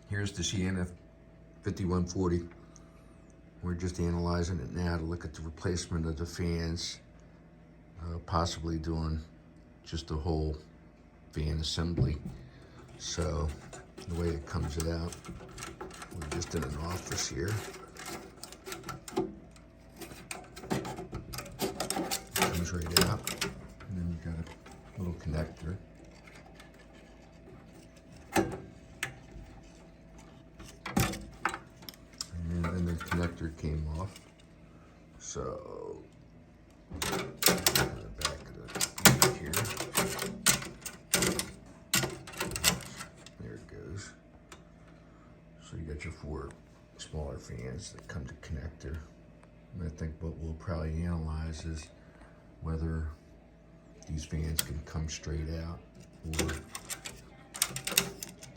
Here's the Ciena5140. We're just analyzing it now to look at the replacement of the fans, possibly doing just a whole fan assembly. So the way it comes out, we're just in an office here. It comes right out, and then you've got a little connector. And then the connector came off. So, the back of the unit here. There it goes. So you got your 4 smaller fans that come to connector. And I think what we'll probably analyze is whether these fans can come straight out or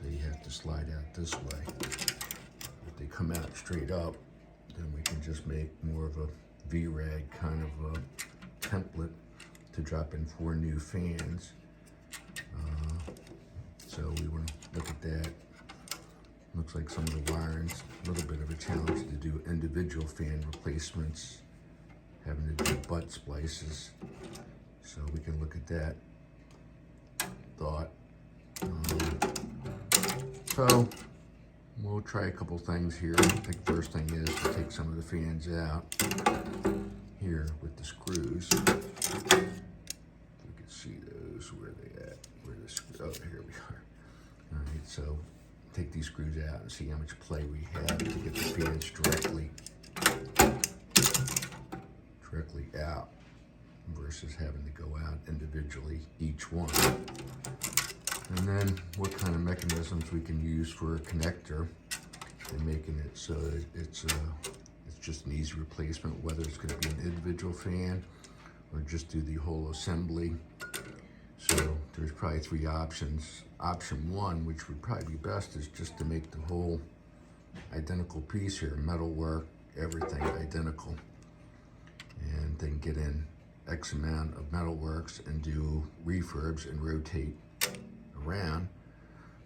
they have to slide out this way. If they come out straight up, then we can just make more of a V-rag kind of a template to drop in 4 new fans. So we want to look at that. Looks like some of the wiring's a little bit of a challenge to do individual fan replacements, having to do butt splices. So we can look at that thought. So we'll try a couple things here. I think first thing is to take some of the fans out here with the screws. You can see those, where are they at? Where are the screws? Oh, here we are. All right, so take these screws out and see how much play we have to get the fans directly out versus having to go out individually, each one. And then what kind of mechanisms we can use for a connector and making it so it's just an easy replacement, whether it's going to be an individual fan or just do the whole assembly. So there's probably 3 options. Option 1, which would probably be best, is just to make the whole identical piece here, metal work, everything identical, and then get in X amount of metal works and do refurbs and rotate around.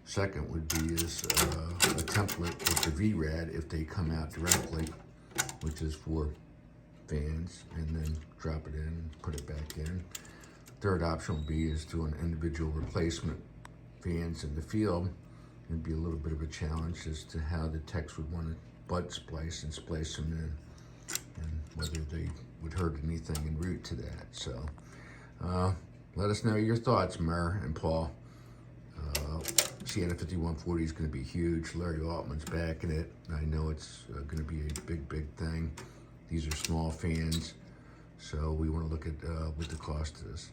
Second would be is a template with the V-rad if they come out directly, which is 4 fans, and then drop it in and put it back in. Third option would be is do an individual replacement fans in the field. It'd be a little bit of a challenge as to how the techs would want to butt splice and splice them in, and whether they would hurt anything en route to that. So let us know your thoughts, Mer and Paul. Ciena5140 is going to be huge. Larry Altman's backing it. I know it's going to be a big thing. These are small fans, so we want to look at what the cost is.